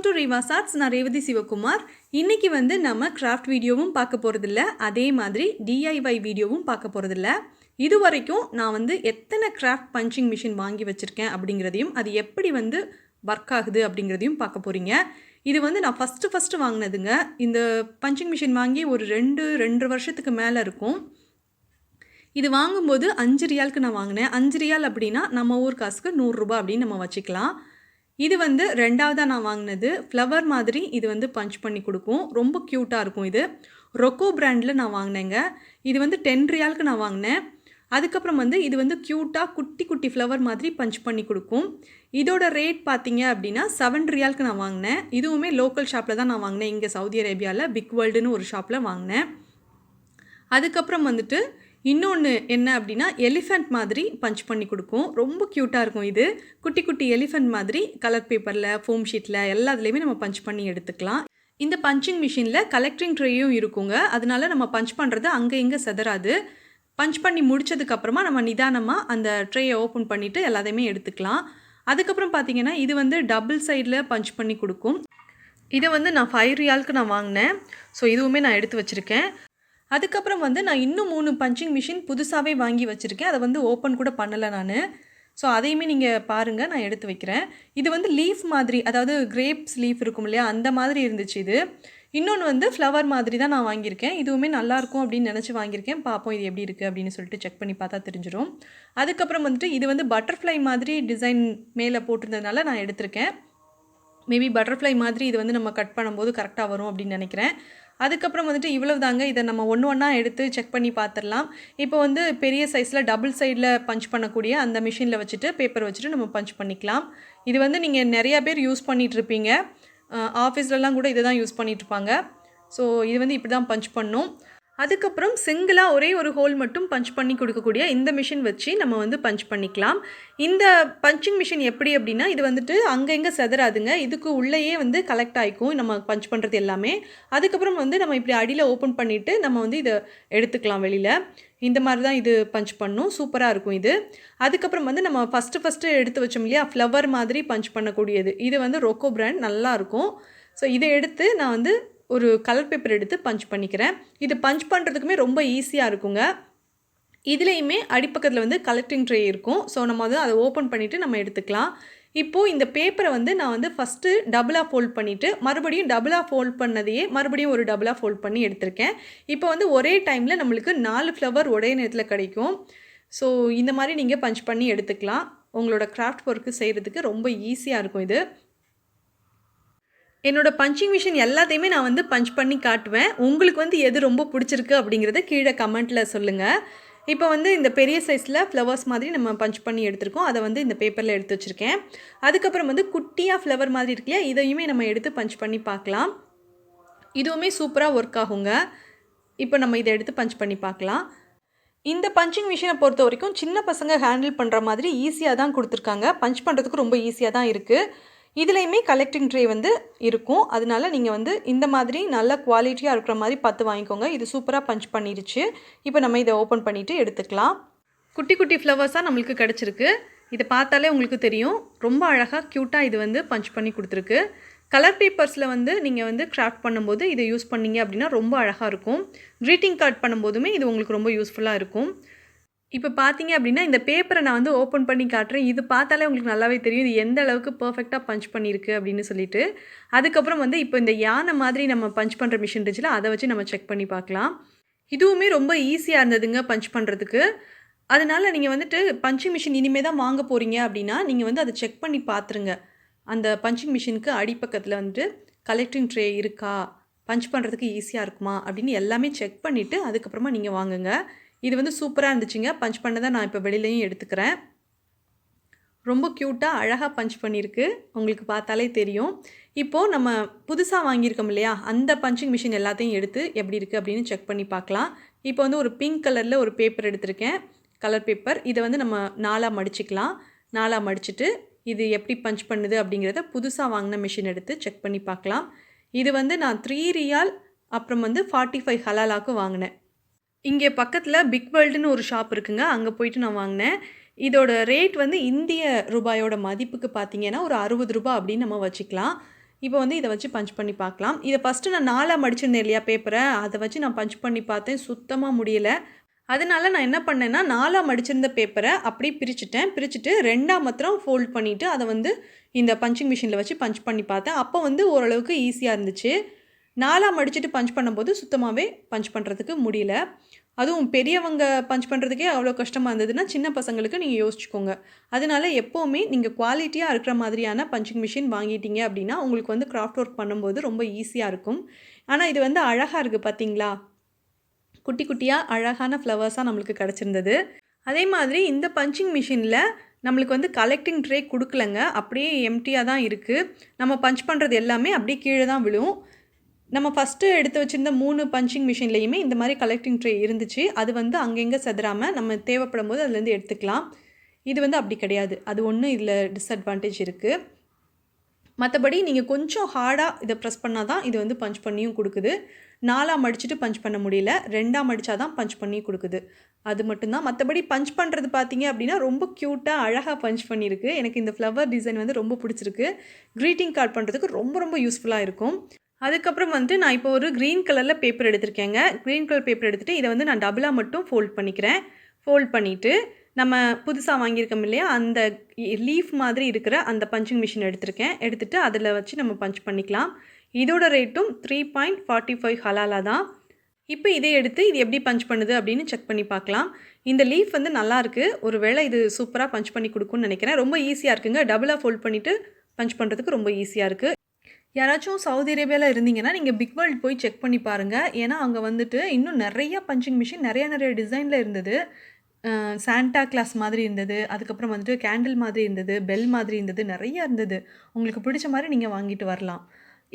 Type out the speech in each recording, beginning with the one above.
To REVA'S arts. நான் ரேவதி சிவகுமார். இன்றைக்கி வந்து நம்ம கிராஃப்ட் வீடியோவும் பார்க்க போகிறதில்ல, அதே மாதிரி DIY வீடியோவும் பார்க்க போகிறதில்ல. இது வரைக்கும் நான் வந்து எத்தனை கிராஃப்ட் பஞ்சிங் மிஷின் வாங்கி வச்சுருக்கேன் அப்படிங்கிறதையும் அது எப்படி வந்து ஒர்க் ஆகுது அப்படிங்கிறதையும் பார்க்க போகிறீங்க. இது வந்து நான் ஃபஸ்ட்டு வாங்கினதுங்க. இந்த பஞ்சிங் மிஷின் வாங்கி ஒரு 2 வருஷத்துக்கு மேலே இருக்கும். இது வாங்கும்போது 5 ரியாலுக்கு நான் வாங்கினேன். 5 ரியால் அப்படின்னா நம்ம ஊர் காசுக்கு 100 ரூபா அப்படின்னு நம்ம வச்சுக்கலாம். இது வந்து 2வதாக நான் வாங்கினது. ஃப்ளவர் மாதிரி இது வந்து பஞ்ச் பண்ணி கொடுக்கும். ரொம்ப க்யூட்டாக இருக்கும். இது ரொக்கோ பிராண்டில் நான் வாங்கினேங்க. இது வந்து 10 ரியாலுக்கு நான் வாங்கினேன். அதுக்கப்புறம் வந்து இது வந்து க்யூட்டாக குட்டி ஃப்ளவர் மாதிரி பஞ்ச் பண்ணி கொடுக்கும். இதோட ரேட் பார்த்தீங்க அப்படின்னா 7 ரியாலுக்கு நான் வாங்கினேன். இதுவுமே லோக்கல் ஷாப்பில் தான் நான் வாங்கினேன். இங்கே சவுதி அரேபியாவில் பிக் வேர்ல்டுன்னு ஒரு ஷாப்பில் வாங்கினேன். அதுக்கப்புறம் வந்துட்டு இன்னொன்று என்ன அப்படின்னா எலிஃபெண்ட் மாதிரி பஞ்ச் பண்ணி கொடுக்கும். ரொம்ப க்யூட்டாக இருக்கும். இது குட்டி எலிஃபெண்ட் மாதிரி கலர் பேப்பரில், ஃபோம் ஷீட்டில் எல்லாத்துலேயுமே நம்ம பஞ்ச் பண்ணி எடுத்துக்கலாம். இந்த பஞ்சிங் மிஷினில் கலெக்டிங் ட்ரேயும் இருக்குங்க. அதனால நம்ம பஞ்ச் பண்ணுறது அங்கே இங்கே செதறாது. பஞ்ச் பண்ணி முடித்ததுக்கப்புறமா நம்ம நிதானமாக அந்த ட்ரேயை ஓப்பன் பண்ணிவிட்டு எல்லாத்தையுமே எடுத்துக்கலாம். அதுக்கப்புறம் பார்த்திங்கன்னா இது வந்து டபுள் சைடில் பஞ்ச் பண்ணி கொடுக்கும். இதை வந்து நான் 5 ரியாலுக்கு நான் வாங்கினேன். ஸோ இதுவுமே நான் எடுத்து வச்சுருக்கேன். அதுக்கப்புறம் வந்து நான் இன்னும் 3 பஞ்சிங் மிஷின் புதுசாகவே வாங்கி வச்சுருக்கேன். அதை வந்து ஓப்பன் கூட பண்ணலை நான். ஸோ அதையுமே நீங்கள் பாருங்கள், நான் எடுத்து வைக்கிறேன். இது வந்து லீஃப் மாதிரி, அதாவது கிரேப்ஸ் லீஃப் இருக்கும் இல்லையா, அந்த மாதிரி இருந்துச்சு இது. இன்னொன்று வந்து ஃப்ளவர் மாதிரி தான் நான் வாங்கியிருக்கேன். இதுவுமே நல்லாயிருக்கும் அப்படின்னு நினச்சி வாங்கியிருக்கேன். பார்ப்போம் இது எப்படி இருக்குது அப்படின்னு சொல்லிட்டு செக் பண்ணி பார்த்தா தெரிஞ்சிடும். அதுக்கப்புறம் வந்துட்டு இது வந்து பட்டர்ஃப்ளை மாதிரி டிசைன் மேலே போட்டிருந்ததுனால நான் எடுத்திருக்கேன். மேபி பட்டர்ஃப்ளை மாதிரி இது வந்து நம்ம கட் பண்ணும்போது கரெக்டாக வரும் அப்படின்னு நினைக்கிறேன். அதுக்கப்புறம் வந்துட்டு இவ்வளவு தாங்க. இதை நம்ம ஒன்றா எடுத்து செக் பண்ணி பார்த்துடலாம். இப்போ வந்து பெரிய சைஸில் டபுள் சைடில் பஞ்ச் பண்ணக்கூடிய அந்த மிஷினில் வச்சுட்டு பேப்பர் வச்சுட்டு நம்ம பஞ்ச் பண்ணிக்கலாம். இது வந்து நீங்கள் நிறையா பேர் யூஸ் பண்ணிகிட்ருப்பீங்க. ஆஃபீஸ்லலாம் கூட இதை தான் யூஸ் பண்ணிகிட்ருப்பாங்க. ஸோ இது வந்து இப்படி தான் பஞ்ச் பண்ணும். அதுக்கப்புறம் சிங்கிளாக ஒரே ஒரு ஹோல் மட்டும் பஞ்ச் பண்ணி கொடுக்கக்கூடிய இந்த மிஷின் வச்சு நம்ம வந்து பஞ்ச் பண்ணிக்கலாம். இந்த பஞ்சிங் மிஷின் எப்படி அப்படின்னா இது வந்துட்டு அங்கங்கே செதறாதுங்க. இதுக்கு உள்ளேயே வந்து கலெக்ட் ஆகிக்கும் நம்ம பஞ்ச் பண்ணுறது எல்லாமே. அதுக்கப்புறம் வந்து நம்ம இப்படி அடியில் ஓப்பன் பண்ணிவிட்டு நம்ம வந்து இதை எடுத்துக்கலாம் வெளியில். இந்த மாதிரி தான் இது பஞ்ச் பண்ணும். சூப்பராக இருக்கும் இது. அதுக்கப்புறம் வந்து நம்ம ஃபஸ்ட்டு எடுத்து வச்சோம் இல்லையா, ஃப்ளவர் மாதிரி பஞ்ச் பண்ணக்கூடியது. இது வந்து ரொக்கோ பிராண்ட், நல்லாயிருக்கும். ஸோ இதை எடுத்து நான் வந்து ஒரு கலர் பேப்பர் எடுத்து பஞ்ச் பண்ணிக்கிறேன். இது பஞ்ச் பண்ணுறதுக்குமே ரொம்ப ஈஸியாக இருக்குங்க. இதுலேயுமே அடிப்பக்கத்தில் வந்து கலெக்டிங் ட்ரே இருக்கும். ஸோ நம்ம வந்து அதை ஓப்பன் பண்ணிவிட்டு நம்ம எடுத்துக்கலாம். இப்போது இந்த பேப்பரை வந்து நான் வந்து ஃபஸ்ட்டு டபுளாக ஃபோல்ட் பண்ணிவிட்டு மறுபடியும் டபுளாக ஃபோல்ட் பண்ணதையே மறுபடியும் ஒரு டபுளாக ஃபோல்ட் பண்ணி எடுத்திருக்கேன். இப்போ வந்து ஒரே டைமில் நம்மளுக்கு 4 ஃப்ளவர் ஒரே நேரத்தில் கிடைக்கும். ஸோ இந்த மாதிரி நீங்கள் பஞ்ச் பண்ணி எடுத்துக்கலாம். உங்களோட கிராஃப்ட் ஒர்க்கு செய்கிறதுக்கு ரொம்ப ஈஸியாக இருக்கும் இது. என்னோடய பஞ்சிங் மிஷின் எல்லாத்தையுமே நான் வந்து பஞ்ச் பண்ணி காட்டுவேன். உங்களுக்கு வந்து எது ரொம்ப பிடிச்சிருக்கு அப்படிங்கிறத கீழே கமெண்ட்டில் சொல்லுங்கள். இப்போ வந்து இந்த பெரிய சைஸில் ஃப்ளவர்ஸ் மாதிரி நம்ம பஞ்ச் பண்ணி எடுத்துருக்கோம். அதை வந்து இந்த பேப்பரில் எடுத்து வச்சுருக்கேன். அதுக்கப்புறம் வந்து குட்டியாக ஃப்ளவர் மாதிரி இருக்கு இல்லையா, இதையுமே நம்ம எடுத்து பஞ்ச் பண்ணி பார்க்கலாம். இதுவுமே சூப்பராக ஒர்க் ஆகுங்க. இப்போ நம்ம இதை எடுத்து பஞ்ச் பண்ணி பார்க்கலாம். இந்த பஞ்சிங் மிஷினை பொறுத்த வரைக்கும் சின்ன பசங்க ஹேண்டில் பண்ணுற மாதிரி ஈஸியாக தான் கொடுத்துருக்காங்க. பஞ்ச் பண்ணுறதுக்கு ரொம்ப ஈஸியாக தான் இருக்குது. இதுலேயுமே கலெக்டிங் ட்ரே வந்து இருக்கும். அதனால நீங்கள் வந்து இந்த மாதிரி நல்ல குவாலிட்டியாக இருக்கிற மாதிரி பார்த்து வாங்கிக்கோங்க. இது சூப்பராக பஞ்ச் பண்ணிடுச்சு. இப்போ நம்ம இதை ஓப்பன் பண்ணிவிட்டு எடுத்துக்கலாம். குட்டி ஃப்ளவர்ஸாக நம்மளுக்கு கிடச்சிருக்கு. இதை பார்த்தாலே உங்களுக்கு தெரியும். ரொம்ப அழகாக க்யூட்டாக இது வந்து பஞ்ச் பண்ணி கொடுத்துருக்கு. கலர் பேப்பர்ஸில் வந்து நீங்கள் வந்து கிராஃப்ட் பண்ணும்போது இதை யூஸ் பண்ணிங்க அப்படின்னா ரொம்ப அழகாக இருக்கும். க்ரீட்டிங் கார்ட் பண்ணும்போதுமே இது உங்களுக்கு ரொம்ப யூஸ்ஃபுல்லாக இருக்கும். இப்போ பார்த்தீங்க அப்படின்னா இந்த பேப்பரை நான் வந்து ஓப்பன் பண்ணி காட்டுறேன். இது பார்த்தாலே உங்களுக்கு நல்லாவே தெரியும் இது எந்த அளவுக்கு பர்ஃபெக்டாக பஞ்ச் பண்ணியிருக்கு அப்படின்னு சொல்லிட்டு. அதுக்கப்புறம் வந்து இப்போ இந்த யானை மாதிரி நம்ம பஞ்ச் பண்ணுற மிஷின் இருந்துச்சுல, அதை வச்சு நம்ம செக் பண்ணி பார்க்கலாம். இதுவுமே ரொம்ப ஈஸியாக இருந்ததுங்க பஞ்ச் பண்ணுறதுக்கு. அதனால் நீங்கள் வந்துட்டு பஞ்சிங் மிஷின் இனிமேல் தான் வாங்க போகிறீங்க அப்படின்னா நீங்கள் வந்து அதை செக் பண்ணி பார்த்துருங்க. அந்த பஞ்சிங் மிஷினுக்கு அடிப்பக்கத்தில் வந்துட்டு கலெக்டிங் ட்ரே இருக்கா, பஞ்ச் பண்ணுறதுக்கு ஈஸியாக இருக்குமா அப்படின்னு எல்லாமே செக் பண்ணிவிட்டு அதுக்கப்புறமா நீங்கள் வாங்குங்க. இது வந்து சூப்பராக இருந்துச்சுங்க. பஞ்ச் பண்ணதை நான் இப்போ வெளியிலையும் எடுத்துக்கிறேன். ரொம்ப க்யூட்டாக அழகாக பஞ்ச் பண்ணியிருக்கு. உங்களுக்கு பார்த்தாலே தெரியும். இப்போது நம்ம புதுசாக வாங்கியிருக்கோம் இல்லையா, அந்த பஞ்சிங் மிஷின் எல்லாத்தையும் எடுத்து எப்படி இருக்குது அப்படின்னு செக் பண்ணி பார்க்கலாம். இப்போ வந்து ஒரு பிங்க் கலரில் ஒரு பேப்பர் எடுத்திருக்கேன், கலர் பேப்பர். இதை வந்து நம்ம 4ஆக மடிச்சுக்கலாம். 4ஆக மடிச்சுட்டு இது எப்படி பஞ்ச் பண்ணுது அப்படிங்கிறத புதுசாக வாங்கின மிஷின் எடுத்து செக் பண்ணி பார்க்கலாம். இது வந்து நான் 3 ரியால் அப்புறம் வந்து 45 ஹலாலாக்கு வாங்கினேன். இங்கே பக்கத்தில் பிக் வேர்ல்டுன்னு ஒரு ஷாப் இருக்குங்க. அங்கே போயிட்டு நான் வாங்கினேன். இதோட ரேட் வந்து இந்திய ரூபாயோட மதிப்புக்கு பார்த்தீங்கன்னா ஒரு 60 ரூபா அப்படின்னு நம்ம வச்சுக்கலாம். இப்போ வந்து இதை வச்சு பஞ்ச் பண்ணி பார்க்கலாம். இதை ஃபஸ்ட்டு நான் 4ஆக மடிச்சிருந்தேன் இல்லையா பேப்பரை, அதை வச்சு நான் பஞ்ச் பண்ணி பார்த்தேன். சுத்தமாக முடியல. அதனால நான் என்ன பண்ணேன்னா 4ஆக மடிச்சிருந்த பேப்பரை அப்படியே பிரிச்சுட்டு 2ஆக மாத்திரம் ஃபோல்ட் பண்ணிவிட்டு அதை வந்து இந்த பஞ்சிங் மிஷினில் வச்சு பஞ்ச் பண்ணி பார்த்தேன். அப்போ வந்து ஓரளவுக்கு ஈஸியாக இருந்துச்சு. 4ஆக மடிச்சுட்டு பஞ்ச் பண்ணும்போது சுத்தமாகவே பஞ்ச் பண்ணுறதுக்கு முடியல. அதுவும் பெரியவங்க பஞ்ச் பண்ணுறதுக்கே அவ்வளோ கஷ்டமாக இருந்ததுன்னா சின்ன பசங்களுக்கு நீங்கள் யோசிச்சுக்கோங்க. அதனால எப்போவுமே நீங்கள் குவாலிட்டியாக இருக்கிற மாதிரியான பஞ்சிங் மிஷின் வாங்கிட்டீங்க அப்படின்னா உங்களுக்கு வந்து கிராஃப்ட் ஒர்க் பண்ணும்போது ரொம்ப ஈஸியாக இருக்கும். ஆனால் இது வந்து அழகாக இருக்குது பார்த்தீங்களா? குட்டி குட்டியாக அழகான ஃப்ளவர்ஸாக நம்மளுக்கு கிடச்சிருந்தது. அதே மாதிரி இந்த பஞ்சிங் மிஷினில் நம்மளுக்கு வந்து கலெக்டிங் ட்ரே கொடுக்கலங்க. அப்படியே எம்டியாக தான் இருக்குது. நம்ம பஞ்ச் பண்ணுறது எல்லாமே அப்படியே கீழே தான் விழும். நம்ம ஃபஸ்ட்டு எடுத்து வச்சுருந்த 3 பஞ்சிங் மிஷின்லேயுமே இந்த மாதிரி கலெக்டிங் ட்ரே இருந்துச்சு. அது வந்து அங்கங்கே செதறாமல் நம்ம தேவைப்படும் போது அதுலேருந்து எடுத்துக்கலாம். இது வந்து அப்படி கிடையாது. அது ஒன்று இதில் டிஸ்அட்வான்டேஜ் இருக்குது. மற்றபடி நீங்கள் கொஞ்சம் ஹார்டாக இதை ப்ரெஸ் பண்ணால் தான் இது வந்து பஞ்ச் பண்ணியும் கொடுக்குது. 4ஆக மடிச்சுட்டு பஞ்ச் பண்ண முடியல. 2ஆக மடித்தா தான் பஞ்ச் பண்ணி கொடுக்குது. அது மட்டும்தான். மற்றபடி பஞ்ச் பண்ணுறது பார்த்தீங்க அப்படின்னா ரொம்ப க்யூட்டாக அழகாக பஞ்ச் பண்ணியிருக்கு. எனக்கு இந்த ஃப்ளவர் டிசைன் வந்து ரொம்ப பிடிச்சிருக்கு. க்ரீட்டிங் கார்டு பண்ணுறதுக்கு ரொம்ப ரொம்ப யூஸ்ஃபுல்லாக இருக்கும். அதுக்கப்புறம் வந்துட்டு நான் இப்போ ஒரு க்ரீன் கலரில் பேப்பர் எடுத்திருக்கேங்க. க்ரீன் கலர் பேப்பர் எடுத்துகிட்டு இதை வந்து நான் டபுளாக மட்டும் ஃபோல்ட் பண்ணிக்கிறேன். ஃபோல்ட் பண்ணிவிட்டு நம்ம புதுசாக வாங்கியிருக்கோம் இல்லையா, அந்த லீஃப் மாதிரி இருக்கிற அந்த பஞ்சிங் மிஷின் எடுத்துகிட்டு அதில் வச்சு நம்ம பஞ்ச் பண்ணிக்கலாம். இதோட ரேட்டும் 3.45 ஹலாலா தான். இப்போ இதை எடுத்து இது எப்படி பஞ்ச் பண்ணுது அப்படின்னு செக் பண்ணி பார்க்கலாம். இந்த லீஃப் வந்து நல்லாயிருக்கு. ஒரு வேளை இது சூப்பராக பஞ்ச் பண்ணி கொடுக்குன்னு நினைக்கிறேன். ரொம்ப ஈஸியாக இருக்குங்க. டபுளாக ஃபோல்ட் பண்ணிவிட்டு பஞ்ச் பண்ணுறதுக்கு ரொம்ப ஈஸியாக இருக்குது. யாராச்சும் சவுதி அரேபியாவில் இருந்தீங்கன்னா நீங்கள் பிக் வேர்ல்ட் போய் செக் பண்ணி பாருங்கள். ஏன்னா அங்கே வந்துட்டு இன்னும் நிறையா பஞ்சிங் மிஷின் நிறைய டிசைனில் இருந்தது. சாண்டா கிளாஸ் மாதிரி இருந்தது. அதுக்கப்புறம் வந்துட்டு கேண்டில் மாதிரி இருந்தது. பெல் மாதிரி இருந்தது. நிறையா இருந்தது. உங்களுக்கு பிடிச்ச மாதிரி நீங்கள் வாங்கிட்டு வரலாம்.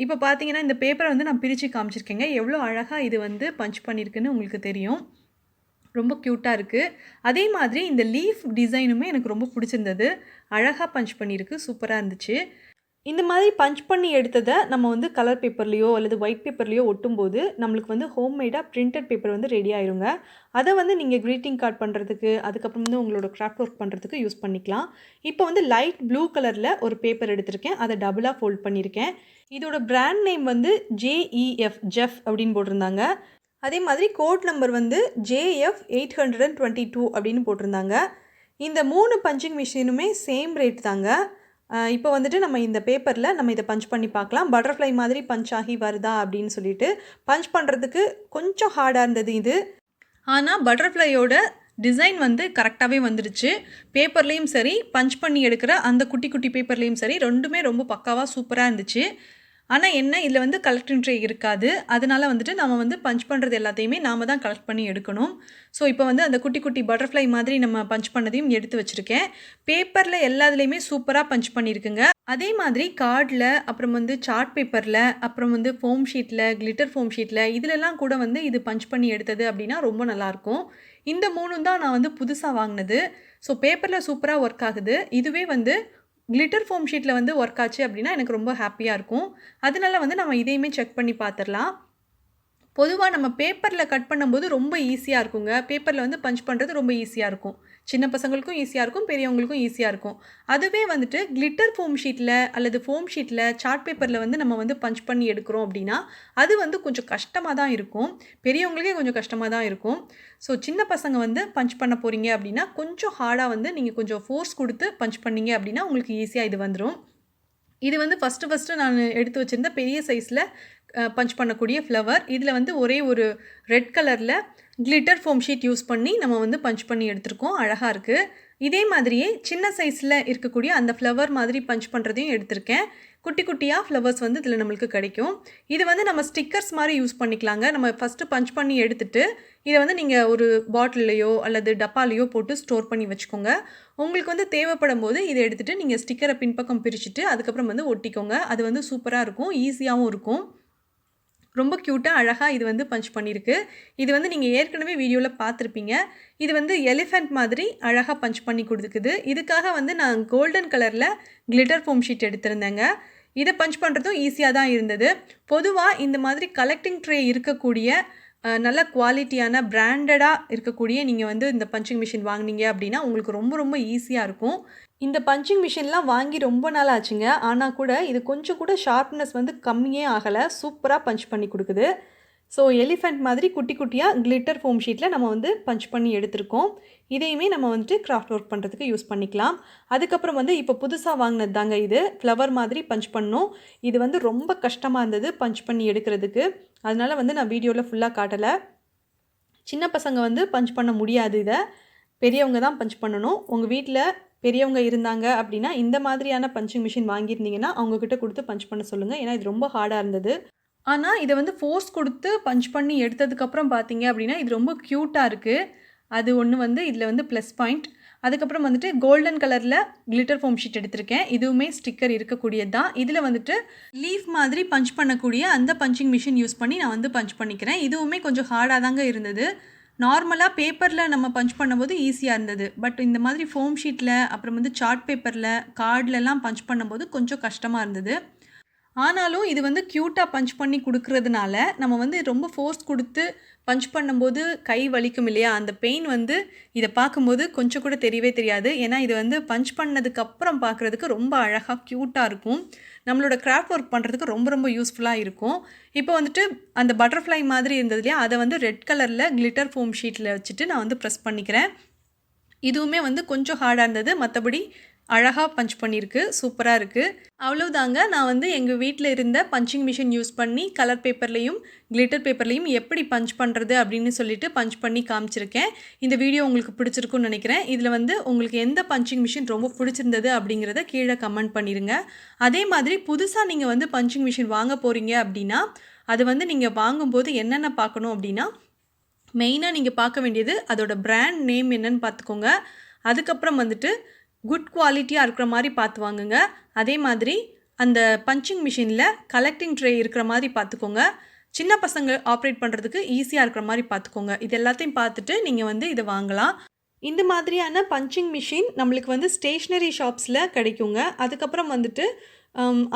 இப்போ பார்த்தீங்கன்னா இந்த பேப்பரை வந்து நான் பிரித்து காமிச்சிருக்கேங்க. எவ்வளோ அழகாக இது வந்து பஞ்ச் பண்ணியிருக்குன்னு உங்களுக்கு தெரியும். ரொம்ப க்யூட்டாக இருக்குது. அதே மாதிரி இந்த லீஃப் டிசைனுமே எனக்கு ரொம்ப பிடிச்சிருந்தது. அழகாக பஞ்ச் பண்ணியிருக்கு. சூப்பராக இருந்துச்சு. இந்த மாதிரி பஞ்ச் பண்ணி எடுத்ததை நம்ம வந்து கலர் பேப்பர்லேயோ அல்லது ஒயிட் பேப்பர்லேயோ ஒட்டும்போது நம்மளுக்கு வந்து ஹோம்மேடாக பிரிண்டட் பேப்பர் வந்து ரெடி ஆயிருங்க. அதை வந்து நீங்கள் க்ரீட்டிங் கார்டு பண்ணுறதுக்கு அதுக்கப்புறம் வந்து உங்களோட கிராஃப்ட் ஒர்க் பண்ணுறதுக்கு யூஸ் பண்ணிக்கலாம். இப்போ வந்து லைட் ப்ளூ கலரில் ஒரு பேப்பர் எடுத்திருக்கேன். அதை டபுளாக ஃபோல்ட் பண்ணியிருக்கேன். இதோட பிராண்ட் நேம் வந்து ஜெஃப் அப்படின்னு போட்டிருந்தாங்க. அதே மாதிரி கோட் நம்பர் வந்து JF822 அப்படின்னு போட்டிருந்தாங்க. இந்த 3 பஞ்சிங் மிஷினுமே சேம் ரேட் தாங்க. இப்போ வந்துட்டு நம்ம இந்த பேப்பரில் நம்ம இதை பஞ்ச் பண்ணி பார்க்கலாம். பட்டர்ஃப்ளை மாதிரி பஞ்ச் ஆகி வருதா அப்படின்னு சொல்லிட்டு. பஞ்ச் பண்ணுறதுக்கு கொஞ்சம் ஹார்டாக இருந்தது இது. ஆனால் பட்டர்ஃப்ளையோட டிசைன் வந்து கரெக்டாகவே வந்துடுச்சு. பேப்பர்லேயும் சரி, பஞ்ச் பண்ணி எடுக்கிற அந்த குட்டி குட்டி பேப்பர்லேயும் சரி, ரெண்டுமே ரொம்ப பக்காவாக சூப்பராக இருந்துச்சு. ஆனால் என்ன, இதில் வந்து கலெக்டிங் ட்ரே இருக்காது. அதனால் வந்துட்டு நம்ம வந்து பஞ்ச் பண்ணுறது எல்லாத்தையுமே நாம் தான் கலெக்ட் பண்ணி எடுக்கணும். ஸோ இப்போ வந்து அந்த குட்டி குட்டி பட்டர்ஃப்ளை மாதிரி நம்ம பஞ்ச் பண்ணதையும் எடுத்து வச்சுருக்கேன். பேப்பரில் எல்லாத்துலேயுமே சூப்பராக பஞ்ச் பண்ணியிருக்குங்க. அதே மாதிரி கார்டில், அப்புறம் வந்து சார்ட் பேப்பரில், அப்புறம் வந்து ஃபோம் ஷீட்டில், கிளிட்டர் ஃபோம் ஷீட்டில் இதிலெல்லாம் கூட வந்து இது பஞ்ச் பண்ணி எடுத்தது அப்படின்னா ரொம்ப நல்லாயிருக்கும். இந்த 3 தான் நான் வந்து புதுசாக வாங்கினது. ஸோ பேப்பரில் சூப்பராக ஒர்க் ஆகுது. இதுவே வந்து கிளிட்டர் ஃபோம் ஷீட்டில் வந்து ஒர்க் ஆச்சு அப்படின்னா எனக்கு ரொம்ப ஹாப்பியாக இருக்கும். அதனால வந்து நம்ம இதையுமே செக் பண்ணி பார்த்துடலாம். பொதுவாக நம்ம பேப்பரில் கட் பண்ணும்போது ரொம்ப ஈஸியாக இருக்குங்க. பேப்பரில் வந்து பஞ்ச் பண்ணுறது ரொம்ப ஈஸியாக இருக்கும். சின்ன பசங்களுக்கும் ஈஸியாக இருக்கும், பெரியவங்களுக்கும் ஈஸியாக இருக்கும். அதுவே வந்துட்டு கிளிட்டர் ஃபோம் ஷீட்டில் அல்லது ஃபோம் ஷீட்டில், சார்ட் பேப்பரில் வந்து நம்ம வந்து பஞ்ச் பண்ணி எடுக்கிறோம் அப்படின்னா அது வந்து கொஞ்சம் கஷ்டமாக தான் இருக்கும். பெரியவங்களுக்கே கொஞ்சம் கஷ்டமாக தான் இருக்கும். ஸோ சின்ன பசங்க வந்து பஞ்ச் பண்ண போகிறீங்க அப்படின்னா கொஞ்சம் ஹார்டாக வந்து நீங்கள் கொஞ்சம் ஃபோர்ஸ் கொடுத்து பஞ்ச் பண்ணீங்க அப்படின்னா உங்களுக்கு ஈஸியாக இது வந்துடும். இது வந்து ஃபஸ்ட்டு நான் எடுத்து வச்சுருந்த பெரிய சைஸில் பஞ்ச் பண்ணக்கூடிய ஃப்ளவர். இதில் வந்து ஒரே ஒரு ரெட் கலரில் கிளிட்டர் ஃபோம் ஷீட் யூஸ் பண்ணி நம்ம வந்து பஞ்ச் பண்ணி எடுத்திருக்கோம். அழகாக இருக்குது. இதே மாதிரியே சின்ன சைஸில் இருக்கக்கூடிய அந்த ஃப்ளவர் மாதிரி பஞ்ச் பண்ணுறதையும் எடுத்திருக்கேன். குட்டி குட்டியாக ஃப்ளவர்ஸ் வந்து இதில் நம்மளுக்கு கிடைக்கும். இது வந்து நம்ம ஸ்டிக்கர்ஸ் மாதிரி யூஸ் பண்ணிக்கலாங்க. நம்ம ஃபஸ்ட்டு பஞ்ச் பண்ணி எடுத்துகிட்டு இதை வந்து நீங்கள் ஒரு பாட்டில்லையோ அல்லது டப்பாலையோ போட்டு ஸ்டோர் பண்ணி வச்சுக்கோங்க. உங்களுக்கு வந்து தேவைப்படும் போது இதை எடுத்துகிட்டு நீங்கள் ஸ்டிக்கரை பின்பக்கம் பிரிச்சுட்டு அதுக்கப்புறம் வந்து ஒட்டிக்கோங்க. அது வந்து சூப்பராக இருக்கும், ஈஸியாகவும் இருக்கும். ரொம்ப க்யூட்டாக அழகாக இது வந்து பஞ்ச் பண்ணியிருக்கு. இது வந்து நீங்கள் ஏற்கனவே வீடியோவில் பார்த்துருப்பீங்க. இது வந்து எலிஃபெண்ட் மாதிரி அழகாக பஞ்ச் பண்ணி கொடுக்குது. இதுக்காக வந்து நான் கோல்டன் கலரில் கிளிட்டர் ஃபோம் ஷீட் எடுத்திருந்தேங்க. இதை பஞ்ச் பண்ணுறதும் ஈஸியாக தான் இருந்தது. பொதுவாக இந்த மாதிரி கலெக்டிங் ட்ரே இருக்கக்கூடிய நல்ல குவாலிட்டியான பிராண்டடாக இருக்கக்கூடிய நீங்கள் வந்து இந்த பஞ்சிங் மிஷின் வாங்கினீங்க அப்படின்னா உங்களுக்கு ரொம்ப ரொம்ப ஈஸியாக இருக்கும். இந்த பஞ்சிங் மிஷின்லாம் வாங்கி ரொம்ப நாள் ஆச்சுங்க. ஆனா கூட இது கொஞ்சம் கூட ஷார்ப்னஸ் வந்து கம்மியே ஆகல. சூப்பரா பஞ்ச் பண்ணி குடுக்குது. ஸோ எலிஃபெண்ட் மாதிரி குட்டி குட்டியா கிளிட்டர் ஃபோம் ஷீட்ல நம்ம வந்து பஞ்ச் பண்ணி எடுத்திருக்கோம். இதையுமே நம்ம வந்துட்டு கிராஃப்ட் ஒர்க் பண்ணுறதுக்கு யூஸ் பண்ணிக்கலாம். அதுக்கப்புறம் வந்து இப்போ புதுசா வாங்கினது தாங்க இது. ஃப்ளவர் மாதிரி பஞ்ச் பண்ணோம். இது வந்து ரொம்ப கஷ்டமா இருந்தது பஞ்ச் பண்ணி எடுக்கிறதுக்கு. அதனால வந்து நான் வீடியோல ஃபுல்லா காட்டல. சின்ன பசங்க வந்து பஞ்ச் பண்ண முடியாது இத. பெரியவங்க தான் பஞ்ச் பண்ணணும். உங்க வீட்ல பெரியவங்க இருந்தாங்க அப்படின்னா, இந்த மாதிரியான பஞ்சிங் மிஷின் வாங்கியிருந்தீங்கன்னா, அவங்க கிட்ட குடுத்து பஞ்ச் பண்ண சொல்லுங்க. ஏன்னா இது ரொம்ப ஹார்டா இருந்தது. ஆனா, இத வந்து ஃபோர்ஸ் குடுத்து பஞ்ச் பண்ணி எடுத்ததுக்கப்புறம் பார்த்தீங்க அப்படின்னா, இது ரொம்ப க்யூட்டா இருக்கு. அது ஒண்ணு வந்து இதில வந்து ப்ளஸ் பாயிண்ட். அதுக்கப்புறம் வந்துட்டு கோல்டன் கலர்ல கிளிட்டர் ஃபோம் ஷீட் எடுத்திருக்கேன். இதுவுமே ஸ்டிக்கர் இருக்கக்கூடியது தான். இதில வந்துட்டு லீஃப் மாதிரி பஞ்ச் பண்ணக்கூடிய அந்த பஞ்சிங் மிஷின் யூஸ் பண்ணி நான் வந்து பஞ்ச் பண்ணிக்கிறேன். இதுவுமே கொஞ்சம் ஹார்டா தாங்க இருந்தது. நார்மலா பேப்பர்ல நம்ம பஞ்ச் பண்ணும்போது ஈஸியா இருந்தது. பட் இந்த மாதிரி ஃபோம் ஷீட்ல, அப்புறம் வந்து சார்ட் பேப்பர்ல, கார்ட்லலாம் பஞ்ச் பண்ணும்போது கொஞ்சம் கஷ்டமா இருந்தது. ஆனாலும் இது வந்து க்யூட்டா பஞ்ச் பண்ணி குடுக்குறதுனால, நம்ம வந்து ரொம்ப ஃபோர்ஸ் குடுத்து பஞ்ச் பண்ணும்போது கை வலிக்கும் இல்லையா? அந்த பெயின் வந்து இத பார்க்கும்போது கொஞ்சம் கூட தெரியவே தெரியாது. ஏன்னா, இது வந்து பஞ்ச் பண்ணதுக்கப்புறம் பார்க்குறதுக்கு ரொம்ப அழகா க்யூட்டா இருக்கும். நம்மளோட கிராஃப்ட் ஒர்க் பண்ணுறதுக்கு ரொம்ப ரொம்ப யூஸ்ஃபுல்லா இருக்கும். இப்போ வந்துட்டு அந்த பட்டர்ஃப்ளை மாதிரி இருந்தது இல்லையா? அத வந்து ரெட் கலர்ல கிளிட்டர் ஃபோம் ஷீட்ல வச்சுட்டு நான் வந்து ப்ரெஸ் பண்ணிக்கிறேன். இதுவுமே வந்து கொஞ்சம் ஹார்டா இருந்தது. மத்தபடி அழகா பஞ்ச் பண்ணியிருக்கு. சூப்பரா இருக்கு. அவ்வளவுதாங்க. நான் வந்து எங்க வீட்ல இருந்த பஞ்சிங் மிஷின் யூஸ் பண்ணி கலர் பேப்பர்லயும், கிளிட்டர் பேப்பர்லயும் எப்படி பஞ்ச் பண்றது அப்படின்னு சொல்லிட்டு பஞ்ச் பண்ணி காமிச்சிருக்கேன். இந்த வீடியோ உங்களுக்கு பிடிச்சிருக்கும்னு நினைக்கிறேன். இதில வந்து உங்களுக்கு எந்த பஞ்சிங் மிஷின் ரொம்ப பிடிச்சிருந்தது அப்படிங்கிறத கீழ கமெண்ட் பண்ணிருங்க. அதே மாதிரி புதுசா நீங்க வந்து பஞ்சிங் மிஷின் வாங்க போறீங்க அப்படின்னா, அது வந்து நீங்க வாங்கும்போது என்னென்ன பார்க்கணும் அப்படின்னா, மெயினா நீங்க பார்க்க வேண்டியது அதோட பிராண்ட் நேம் என்னன்னு பார்த்துக்கோங்க. அதுக்கப்புறம் வந்துட்டு குட் குவாலிட்டியா இருக்கிற மாரி பார்த்து வாங்குங்க. அதே மாதிரி அந்த பஞ்சிங் மிஷின்ல கலெக்டிங் ட்ரே இருக்கிற மாரி பார்த்துக்கோங்க. சின்ன பசங்க ஆப்ரேட் பண்ணுறதுக்கு ஈஸியா இருக்கிற மாரி பார்த்துக்கோங்க. இது எல்லாத்தையும் பார்த்துட்டு நீங்க வந்து இத வாங்கலாம். இந்த மாதிரியான பஞ்சிங் மிஷின் நம்மளுக்கு வந்து ஸ்டேஷ்னரி ஷாப்ஸில் கிடைக்குங்க. அதுக்கப்புறம் வந்துட்டு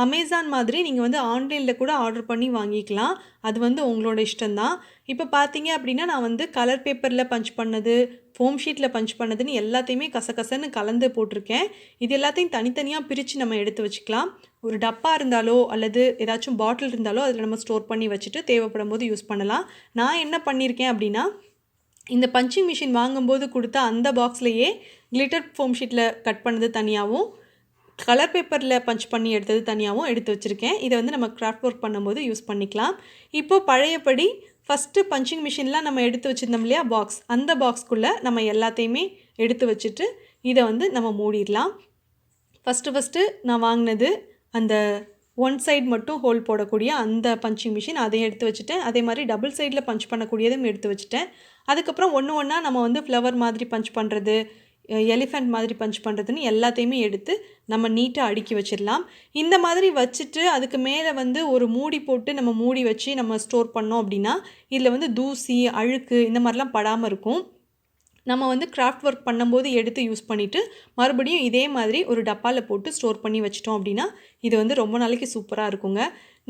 அமேசான் மாதிரி நீங்கள் வந்து ஆன்லைனில் கூட ஆர்டர் பண்ணி வாங்கிக்கலாம். அது வந்து உங்களோட இஷ்டம் தான். இப்போ பார்த்தீங்க அப்படின்னா, நான் வந்து கலர் பேப்பரில் பஞ்ச் பண்ணது, ஃபோம் ஷீட்டில் பஞ்ச் பண்ணதுன்னு எல்லாத்தையுமே கசகசன்னு கலந்து போட்டிருக்கேன். இது எல்லாத்தையும் தனித்தனியாக பிரித்து நம்ம எடுத்து வச்சுக்கலாம். ஒரு டப்பா இருந்தாலோ அல்லது ஏதாச்சும் பாட்டில் இருந்தாலோ அதில் நம்ம ஸ்டோர் பண்ணி வச்சுட்டு தேவைப்படும் போது யூஸ் பண்ணலாம். நான் என்ன பண்ணியிருக்கேன் அப்படின்னா, இந்த பஞ்சிங் மிஷின் வாங்கும்போது கொடுத்த அந்த பாக்ஸ்லேயே கிளிட்டர் ஃபோம் ஷீட்டில் கட் பண்ணது தனியாகவும், கலர் பேப்பரில் பஞ்ச் பண்ணி எடுத்தது தனியாகவும் எடுத்து வச்சுருக்கேன். இதை வந்து நம்ம கிராஃப்ட் ஒர்க் பண்ணும்போது யூஸ் பண்ணிக்கலாம். இப்போது பழையபடி ஃபஸ்ட்டு பஞ்சிங் மிஷின்லாம் நம்ம எடுத்து வச்சுருந்தோம் இல்லையா பாக்ஸ், அந்த பாக்ஸ்க்குள்ளே நம்ம எல்லாத்தையுமே எடுத்து வச்சுட்டு இதை வந்து நம்ம மூடிடலாம். ஃபஸ்ட்டு நான் வாங்கினது அந்த ஒன் சைடு மட்டும் ஹோல் போடக்கூடிய அந்த பஞ்சிங் மிஷின், அதையும் எடுத்து வச்சுட்டேன். அதே மாதிரி டபுள் சைடில் பஞ்ச் பண்ணக்கூடியதும் எடுத்து வச்சுட்டேன். அதுக்கப்புறம் ஒன்று ஒன்றா நம்ம வந்து ஃப்ளவர் மாதிரி பஞ்ச் பண்ணுறது, எலிஃபெண்ட் மாதிரி பஞ்ச் பண்ணுறதுன்னு எல்லாத்தையுமே எடுத்து நம்ம நீட்டாக அடுக்கி வச்சிடலாம். இந்த மாதிரி வச்சுட்டு அதுக்கு மேலே வந்து ஒரு மூடி போட்டு நம்ம மூடி வச்சு நம்ம ஸ்டோர் பண்ணோம் அப்படின்னா, இதில் வந்து தூசி, அழுக்கு இந்த மாதிரிலாம் படாமல் இருக்கும். நம்ம வந்து கிராஃப்ட் ஒர்க் பண்ணும்போது எடுத்து யூஸ் பண்ணிவிட்டு மறுபடியும் இதே மாதிரி ஒரு டப்பாவில் போட்டு ஸ்டோர் பண்ணி வச்சிட்டோம் அப்படின்னா, இது வந்து ரொம்ப நாளைக்கு சூப்பராக இருக்குங்க.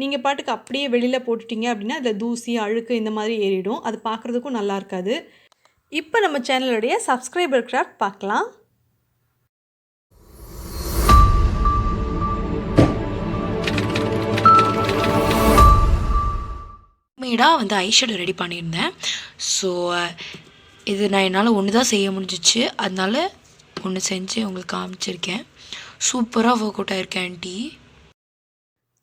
நீங்கள் பாட்டுக்கு அப்படியே வெளியில் போட்டுட்டீங்க அப்படின்னா, அதில் தூசி, அழுக்கு இந்த மாதிரி ஏறிடும். அது பார்க்குறதுக்கும் நல்லா இருக்காது. இப்போ நம்ம சேனலுடைய சப்ஸ்கிரைபர் கிராஃப்ட் பார்க்கலாம். மேடாக வந்து ஐஷேடோ ரெடி பண்ணியிருந்தேன். ஸோ இது நான் என்னால் ஒன்று தான் செய்ய முடிஞ்சிச்சு. அதனால ஒன்று செஞ்சு உங்களுக்கு காமிச்சிருக்கேன். சூப்பராக ஒர்க் அவுட் ஆயிருக்கேன் aunty.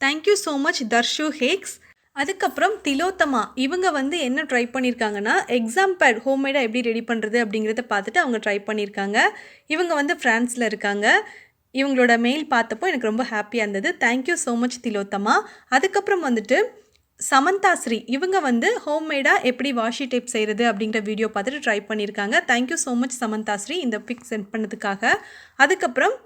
Thank you so much Darshu hacks. அதுக்கப்புறம் திலோத்தமா இவங்க வந்து என்ன ட்ரை பண்ணியிருக்காங்கன்னா, எக்ஸாம் பேட் ஹோம்மேடாக எப்படி ரெடி பண்ணுறது அப்படிங்கிறத பார்த்துட்டு அவங்க ட்ரை பண்ணியிருக்காங்க. இவங்க வந்து ஃப்ரான்ஸில் இருக்காங்க. இவங்களோட மெயில் பார்த்தப்போ எனக்கு ரொம்ப ஹாப்பியாக இருந்தது. Thank you so much Tilottama. அதுக்கப்புறம் வந்துட்டு சமந்தா ஸ்ரீ இவங்க வந்து ஹோம்மேடாக எப்படி வாஷி டேப் செய்கிறது அப்படிங்கிற வீடியோ பார்த்துட்டு ட்ரை பண்ணியிருக்காங்க. Thank you so much Samantha Sri இந்த பிக் சென்ட் பண்ணதுக்காக. அதுக்கப்புறம்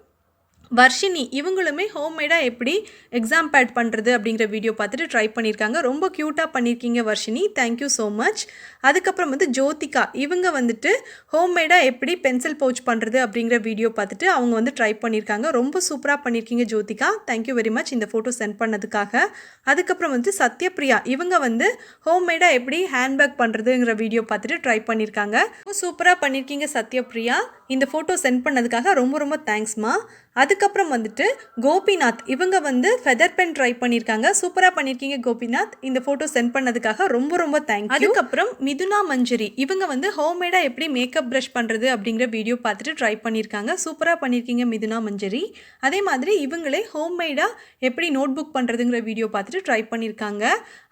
வர்ஷினி இவங்களுமே ஹோம்மேடாக எப்படி எக்ஸாம் பேட் பண்ணுறது அப்படிங்கிற வீடியோ பார்த்துட்டு ட்ரை பண்ணியிருக்காங்க. ரொம்ப க்யூட்டாக பண்ணியிருக்கீங்க வர்ஷினி, தேங்க்யூ ஸோ மச். அதுக்கப்புறம் வந்து ஜோதிகா இவங்க வந்துட்டு ஹோம்மேடாக எப்படி பென்சில் பவுச் பண்ணுறது அப்படிங்கிற வீடியோ பார்த்துட்டு அவங்க வந்து ட்ரை பண்ணியிருக்காங்க. ரொம்ப சூப்பராக பண்ணியிருக்கீங்க ஜோதிகா, தேங்க்யூ வெரி மச் இந்த ஃபோட்டோ சென்ட் பண்ணதுக்காக. அதுக்கப்புறம் வந்து சத்யபிரியா இவங்க வந்து ஹோம்மேடாக எப்படி ஹேண்ட்பேக் பண்ணுறதுங்கிற வீடியோ பார்த்துட்டு ட்ரை பண்ணியிருக்காங்க. ரொம்ப சூப்பராக பண்ணியிருக்கீங்க சத்யபிரியா, இந்த ஃபோட்டோ சென்ட் பண்ணதுக்காக ரொம்ப ரொம்ப தேங்க்ஸ்மா. அதுக்கப்புறம் வந்துட்டு கோபிநாத் இவங்க வந்து ஃபெதர் பென் ட்ரை பண்ணியிருக்காங்க. சூப்பராக பண்ணியிருக்கீங்க கோபிநாத். இந்த ஃபோட்டோ சென்ட் பண்ணதுக்காக ரொம்ப ரொம்ப தேங்க்யூ. அதுக்கப்புறம் மிதுனா மஞ்சரி இவங்க வந்து ஹோம்மேடாக எப்படி மேக்கப் ப்ரஷ் பண்ணுறது அப்படிங்கிற வீடியோ பார்த்துட்டு ட்ரை பண்ணியிருக்காங்க. சூப்பராக பண்ணியிருக்கீங்க மிதுனா மஞ்சரி. அதே மாதிரி இவங்களே ஹோம்மேடாக எப்படி நோட் புக் பண்ணுறதுங்கிற வீடியோ பார்த்துட்டு ட்ரை பண்ணியிருக்காங்க.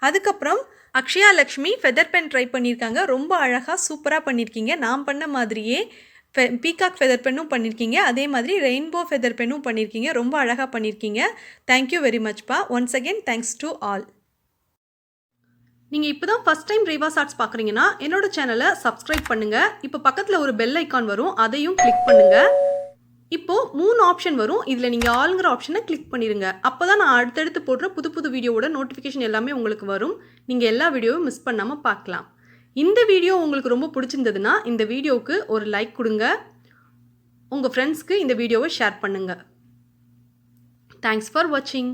அதுக்கப்புறம் Akshaya Lakshmi feather pen try பண்ணியிருக்காங்க. ரொம்ப அழகாக சூப்பராக பண்ணியிருக்கீங்க. நான் பண்ண மாதிரியே பீகாக் ஃபெதர் பென்னும் பண்ணியிருக்கீங்க. அதே மாதிரி ரெயின்போ ஃபெதர் பென்னும் பண்ணியிருக்கீங்க. ரொம்ப அழகாக பண்ணியிருக்கீங்க. தேங்க்யூ வெரி மச்ப்பா. Once again thanks to all. நீங்கள் இப்போ தான் ஃபஸ்ட் டைம் ரேவாஸ் ஆர்ட்ஸ் பார்க்குறீங்கன்னா என்னோட சேனலை சப்ஸ்கிரைப் பண்ணுங்கள். இப்போ பக்கத்தில் ஒரு பெல் ஐக்கான் வரும், அதையும் கிளிக் பண்ணுங்கள். இப்போது 3 ஆப்ஷன் வரும். இதில் நீங்கள் ஆளுங்கிற ஆப்ஷனை கிளிக் பண்ணிடுங்க. அப்போ தான் நான் அடுத்தடுத்து போடுற புது புது வீடியோவோட நோட்டிஃபிகேஷன் எல்லாமே உங்களுக்கு வரும். நீங்கள் எல்லா வீடியோவும் மிஸ் பண்ணாமல் பார்க்கலாம். இந்த வீடியோ உங்களுக்கு ரொம்ப பிடிச்சிருந்ததுன்னா இந்த வீடியோவுக்கு ஒரு லைக் கொடுங்க. உங்கள் ஃப்ரெண்ட்ஸ்க்கு இந்த வீடியோவை ஷேர் பண்ணுங்கள். தேங்க்ஸ் ஃபார் வாட்சிங்.